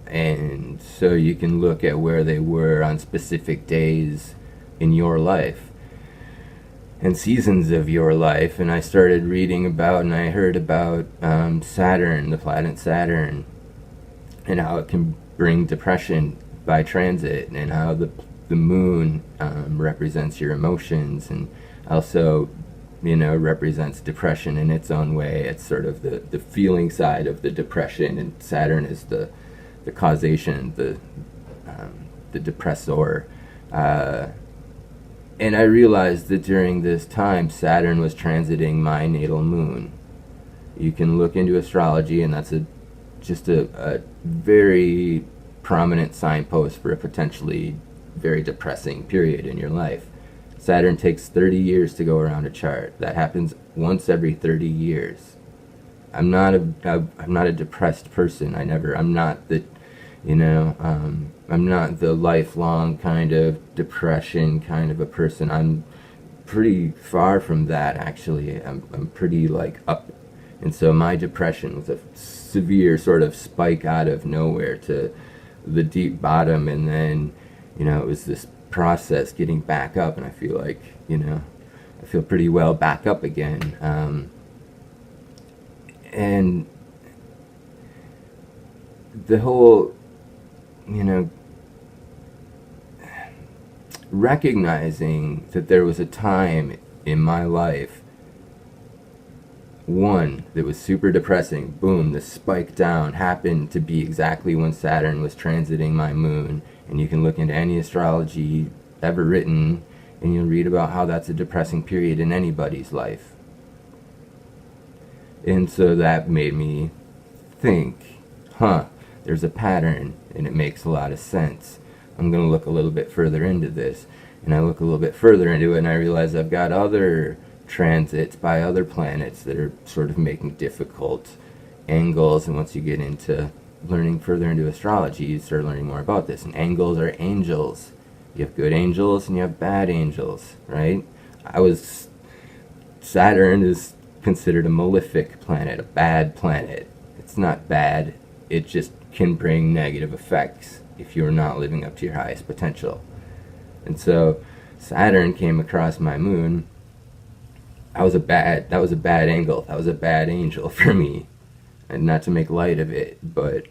And so you can look at where they were on specific days in your life and seasons of your life. And I started reading about and I heard about Saturn, the planet Saturn, and how it can bring depression by transit, and how the moon represents your emotions, and also represents depression in its own way. It's sort of the feeling side of the depression, and Saturn is the causation, the depressor. And I realized that during this time, Saturn was transiting my natal moon. You can look into astrology, and that's just a very prominent signpost for a potentially very depressing period in your life. Saturn takes 30 years to go around a chart. That happens once every 30 years. I'm not a depressed person. I'm not I'm not the lifelong kind of depression kind of a person. I'm pretty far from that, actually. I'm pretty like up. And so my depression was a severe sort of spike out of nowhere to the deep bottom, and then it was this process getting back up, and I feel like I feel pretty well back up again. And the whole recognizing that there was a time in my life, one, that was super depressing. Boom, the spike down happened to be exactly when Saturn was transiting my moon. And you can look into any astrology ever written, and you'll read about how that's a depressing period in anybody's life. And so that made me think, there's a pattern, and it makes a lot of sense. I'm going to look a little bit further into this. And I look a little bit further into it, and I realize I've got other transits by other planets that are sort of making difficult angles. And once you get into learning further into astrology, you start learning more about this. And angles are angels. You have good angels and you have bad angels, right? Saturn is considered a malefic planet, a bad planet. It's not bad, it just can bring negative effects if you're not living up to your highest potential. And so Saturn came across my moon. That was a bad angle. That was a bad angel for me. And not to make light of it, but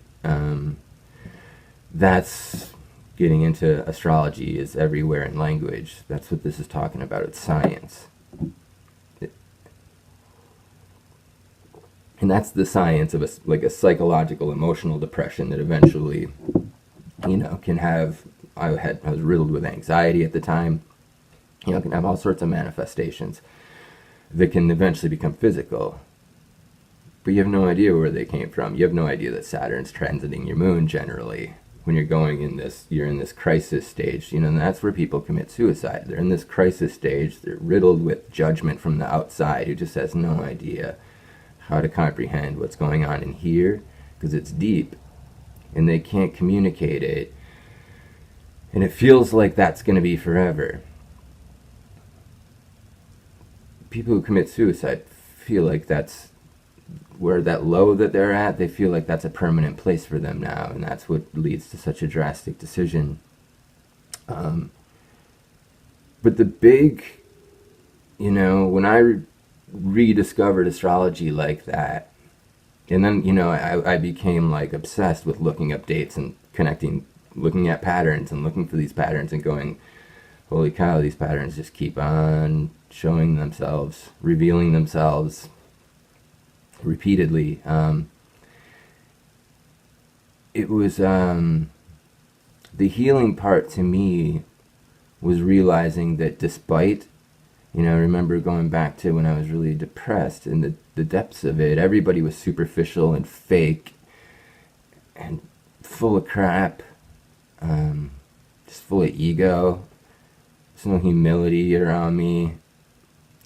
that's getting into astrology is everywhere in language. That's what this is talking about. It's science. And that's the science of a psychological, emotional depression that eventually, can have. I was riddled with anxiety at the time. Can have all sorts of manifestations that can eventually become physical. But you have no idea where they came from. You have no idea that Saturn's transiting your moon generally. When you're in this crisis stage, and that's where people commit suicide. They're in this crisis stage. They're riddled with judgment from the outside who just has no idea how to comprehend what's going on in here, because it's deep, and they can't communicate it. And it feels like that's going to be forever. People who commit suicide feel like that's where that low that they're at, they feel like that's a permanent place for them now, and that's what leads to such a drastic decision. But the big, when I rediscovered astrology like that, and then, I became like obsessed with looking up dates and looking at patterns and looking for these patterns and going, holy cow, these patterns just keep on showing themselves, revealing themselves repeatedly. It was the healing part to me was realizing that despite, I remember going back to when I was really depressed, and the depths of it, everybody was superficial and fake and full of crap, just full of ego. There's no humility around me.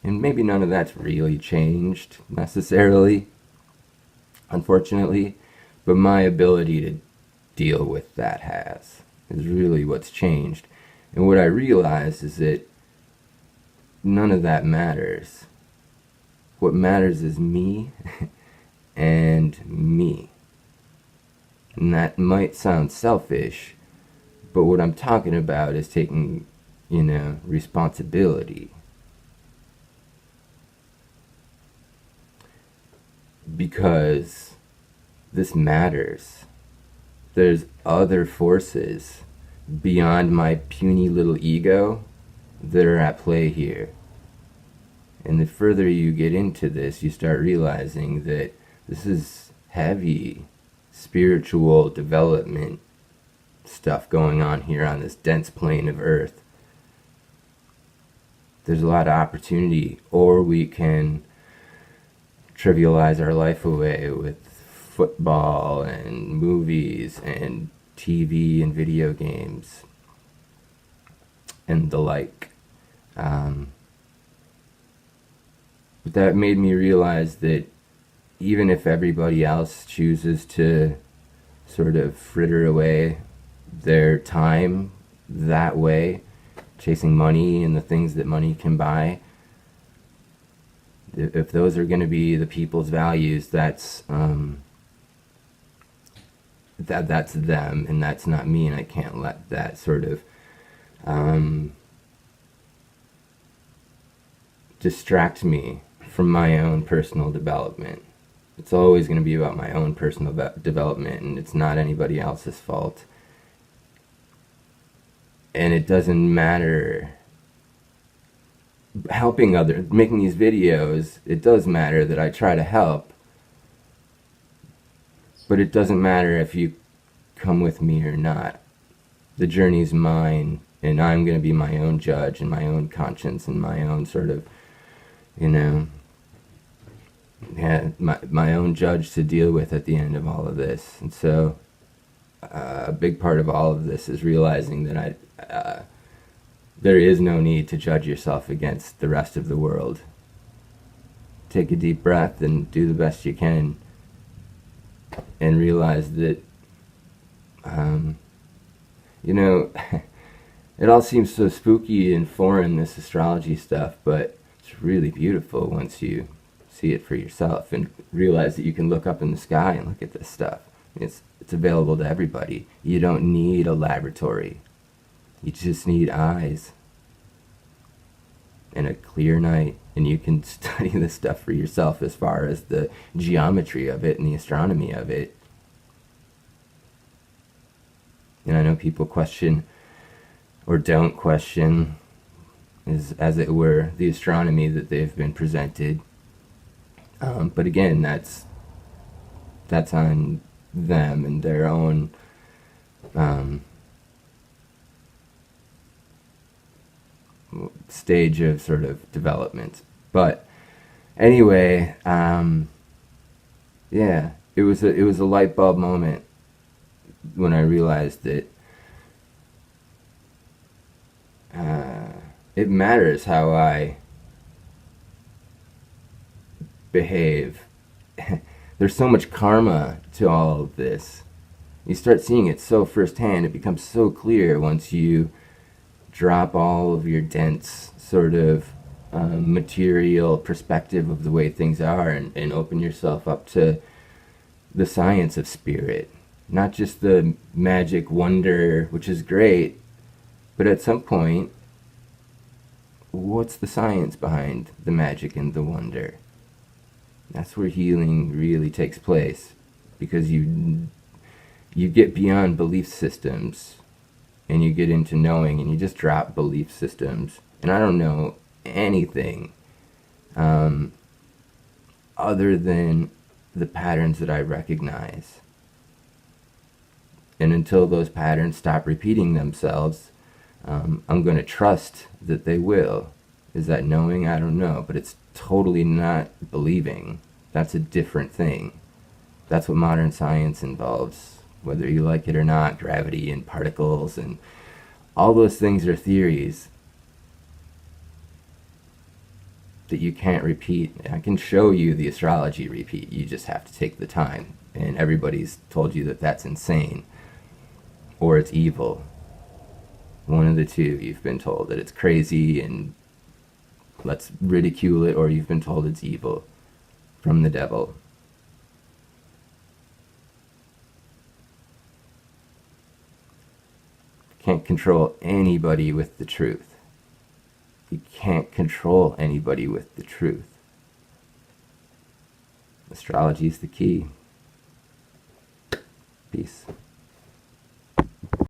And maybe none of that's really changed necessarily, unfortunately, but my ability to deal with that is really what's changed. And what I realized is that none of that matters. What matters is me and me. And that might sound selfish, but what I'm talking about is taking, responsibility. Because this matters. There's other forces beyond my puny little ego that are at play here. And the further you get into this, you start realizing that this is heavy spiritual development stuff going on here on this dense plane of Earth. There's a lot of opportunity, or we can trivialize our life away with football and movies and TV and video games and the like. But that made me realize that even if everybody else chooses to sort of fritter away their time that way, chasing money and the things that money can buy, if those are going to be the people's values, that's that's them, and that's not me, and I can't let that sort of distract me from my own personal development. It's always going to be about my own personal development, and it's not anybody else's fault. And it doesn't matter helping others, making these videos, it does matter that I try to help, but it doesn't matter if you come with me or not. The journey's mine, and I'm going to be my own judge and my own conscience and my own sort of, my own judge to deal with at the end of all of this. And so a big part of all of this is realizing that there is no need to judge yourself against the rest of the world. Take a deep breath and do the best you can, and realize that, it all seems so spooky and foreign, this astrology stuff, but it's really beautiful once you see it for yourself and realize that you can look up in the sky and look at this stuff. It's available to everybody. You don't need a laboratory. You just need eyes and a clear night, and you can study this stuff for yourself as far as the geometry of it and the astronomy of it. And I know people question or don't question, as it were, the astronomy that they've been presented. But again, that's on them and their own stage of sort of development. But anyway, yeah, it was a light bulb moment when I realized that it matters how I behave. There's so much karma to all of this. You start seeing it so firsthand. It becomes so clear once you drop all of your dense sort of material perspective of the way things are, and open yourself up to the science of spirit. Not just the magic wonder, which is great, but at some point, what's the science behind the magic and the wonder? That's where healing really takes place, because you get beyond belief systems and you get into knowing, and you just drop belief systems. And I don't know anything other than the patterns that I recognize. And until those patterns stop repeating themselves, I'm going to trust that they will. Is that knowing? I don't know. But it's totally not believing. That's a different thing. That's what modern science involves, whether you like it or not. Gravity and particles and all those things are theories that you can't repeat. I can show you the astrology repeat. You just have to take the time. And everybody's told you that that's insane, or it's evil. One of the two. You've been told that it's crazy and let's ridicule it, or you've been told it's evil from the devil. Can't control anybody with the truth. You can't control anybody with the truth. Astrology is the key. Peace.